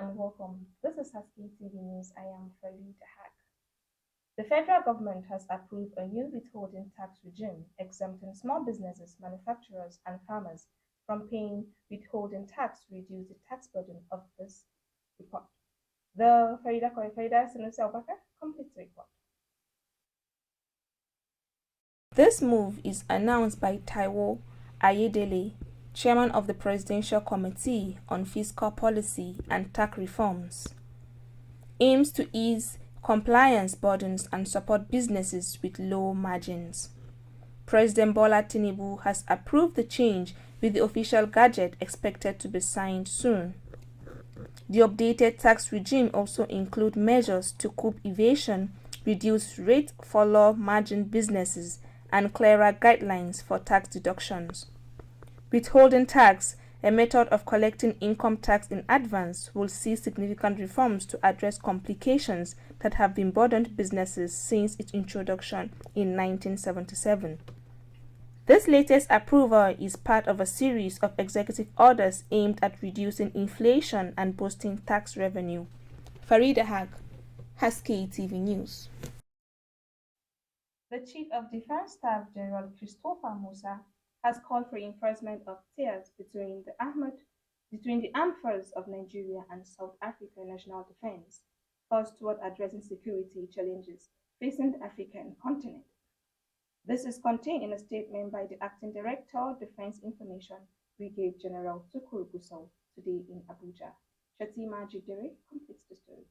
and welcome. This is haske-tv News. I am Farida Haq. The federal government has approved a new withholding tax regime exempting small businesses, manufacturers, and farmers from paying withholding tax to reduce the tax burden of this report. The Farida Sinusi Abubakar completes the report. This move is announced by Taiwo Ayedele, chairman of the Presidential Committee on Fiscal Policy and Tax Reforms, aims to ease compliance burdens and support businesses with low margins. President Bola Tinubu has approved the change, with the official gadget expected to be signed soon. The updated tax regime also includes measures to curb evasion, reduce rates for low-margin businesses, and clearer guidelines for tax deductions. Withholding tax, a method of collecting income tax in advance, will see significant reforms to address complications that have been burdened businesses since its introduction in 1977. This latest approval is part of a series of executive orders aimed at reducing inflation and boosting tax revenue. Farida Haq, haske-tv News. The Chief of Defense Staff, General Christopher Musa, has called for enforcement of ties between the armed forces of Nigeria and South African National Defense, forced toward addressing security challenges facing the African continent. This is contained in a statement by the Acting Director, Defense Information, Brigadier General Tukur Gusau, today in Abuja. Shatima Jidere completes the story.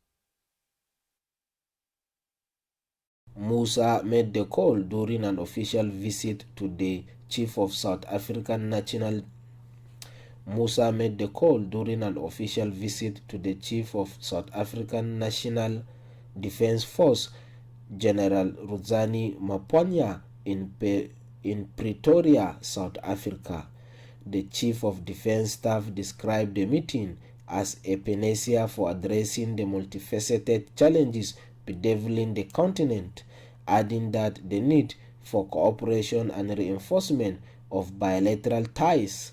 Musa made the call during an official visit to the Chief of South African National Musa made the call during an official visit to the Chief of South African National Defence Force, General Ruzani Mapwanya, in Pretoria, South Africa. The Chief of Defence Staff described the meeting as a panacea for addressing the multifaceted challenges bedeviling the continent, adding that the need for cooperation and reinforcement of bilateral ties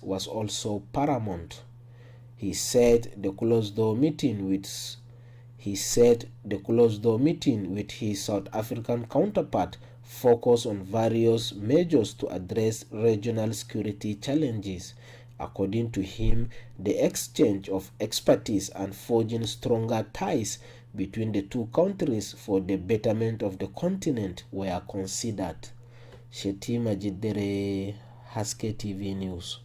was also paramount. He said the closed-door meeting with his South African counterpart focused on various measures to address regional security challenges. According to him, the exchange of expertise and forging stronger ties between the two countries for the betterment of the continent were considered. Shetima Jidere, haske-tv News.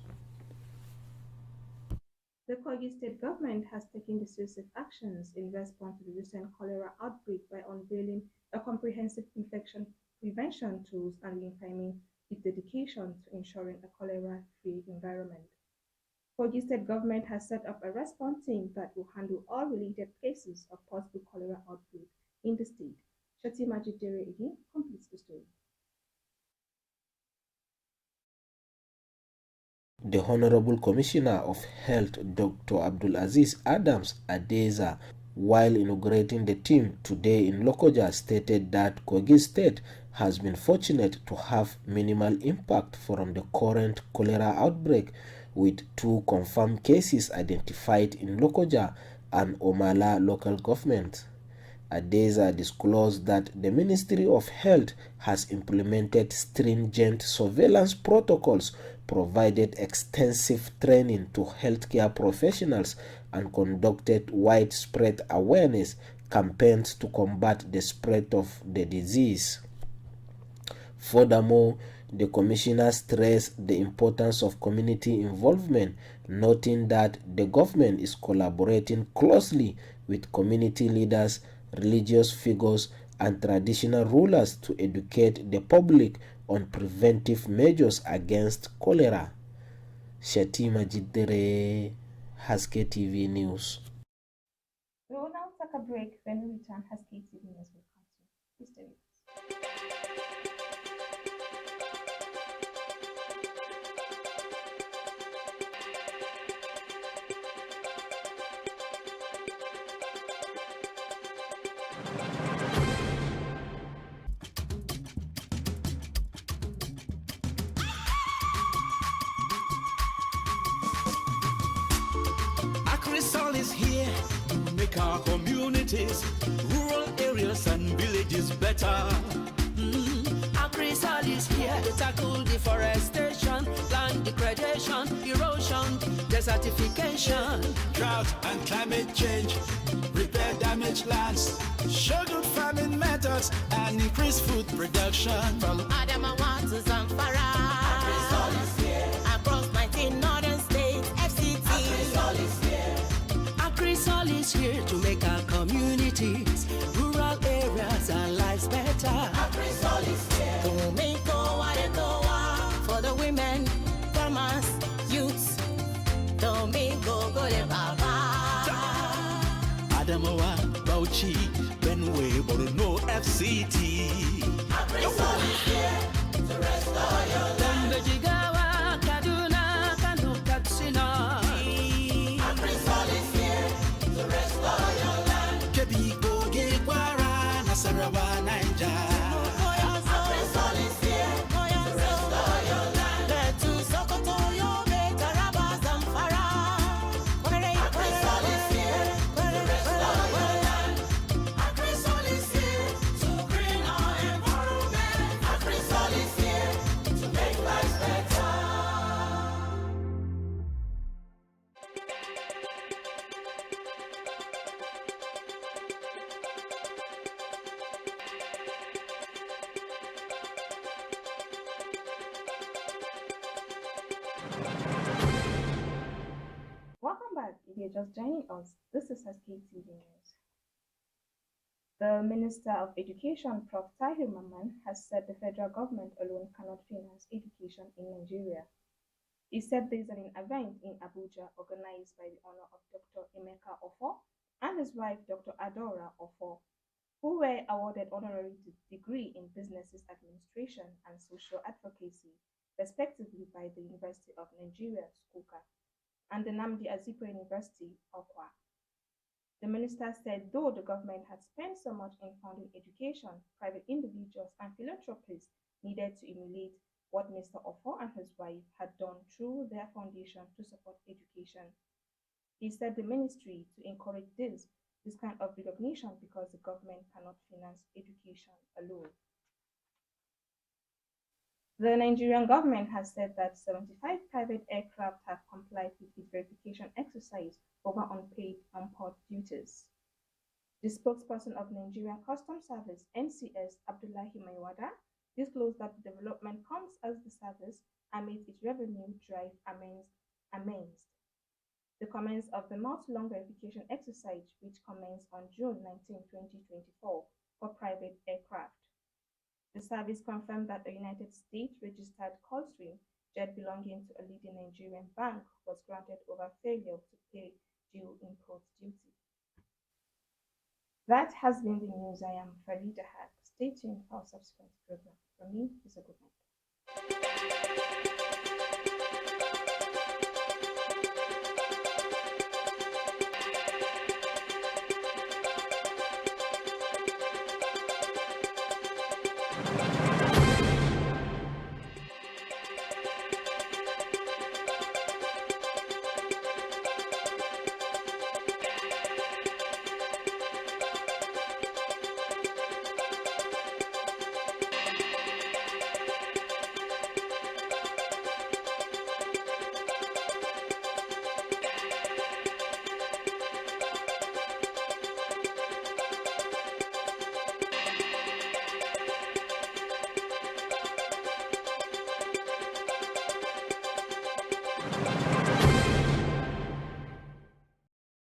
The Kogi State government has taken decisive actions in response to the recent cholera outbreak by unveiling a comprehensive infection prevention tools and reaffirming its dedication to ensuring a cholera-free environment. Kogi State government has set up a response team that will handle all related cases of possible cholera outbreak in the state. Shatima Jidere again completes the story. The Honorable Commissioner of Health, Dr. Abdulaziz Adams Adeza, while inaugurating the team today in Lokoja, stated that Kogi State has been fortunate to have minimal impact from the current cholera outbreak, with 2 confirmed cases identified in Lokoja and Omala local government. Adeza disclosed that the Ministry of Health has implemented stringent surveillance protocols, provided extensive training to healthcare professionals, and conducted widespread awareness campaigns to combat the spread of the disease. Furthermore, the commissioner stressed the importance of community involvement, noting that the government is collaborating closely with community leaders, religious figures, and traditional rulers to educate the public on preventive measures against cholera. Shatima Jidere, haske-tv News. We will now take a break. When we return, haske-tv News will continue. Please stay with us. make our communities, rural areas and villages better. Agrisol is here to tackle deforestation, land degradation, erosion, desertification, Drought and climate change, repair damaged lands, show good farming methods and increase food production. from Adamawa to Zamfara. Agrisol is here across 19 northern states. FCT. Agrisol is here. Agrisol is here to make our communities, rural areas and lives better. Agrisol is here to make for the women, farmers, youths. Domingo Gole Baba. Adamawa, Bauchi, Benue, Borno, FCT. Agrisol is here to restore your land. Jigawa, Kaduna, Kano, Katsina. Agrisol is here to restore your land. Kebi, Kogi, Kwara, Nasarawa, Niger. Agrisol is here to restore your land. Let to Sokoto, Yobe, Taraba, Zamfara. Agrisol is here to restore your land. Agrisol is here to green our environment. Agrisol is here to make life better. Welcome back. If you're just joining us, this is haske-tv News. The Minister of Education, Prof. Tahir Mamman, has said the federal government alone cannot finance education in Nigeria. He said this at an event in Abuja organized by the honor of Dr. Emeka Ofo and his wife, Dr. Adora Ofo, who were awarded honorary degree in Business Administration and Social Advocacy, respectively by the University of Nigeria, Skuka, and the Nnamdi Azikiwe University, Okwa. The minister said though the government had spent so much in funding education, private individuals and philanthropists needed to emulate what Mr. Ofo and his wife had done through their foundation to support education. He said the ministry to encourage this kind of recognition because the government cannot finance education alone. The Nigerian government has said that 75 private aircraft have complied with its verification exercise over unpaid import duties. The spokesperson of Nigerian Customs Service (NCS), Abdullahi Maiwada, disclosed that the development comes as the service, amid its revenue drive, amends. The commence of the month-long verification exercise, which commenced on June 19, 2024, for private aircraft. The service confirmed that a United States-registered Coldstream jet belonging to a leading Nigerian bank was granted over failure to pay due import duty. That has been the news. I am Farida Haq. Stay tuned for our subsequent program. From me, is a good night.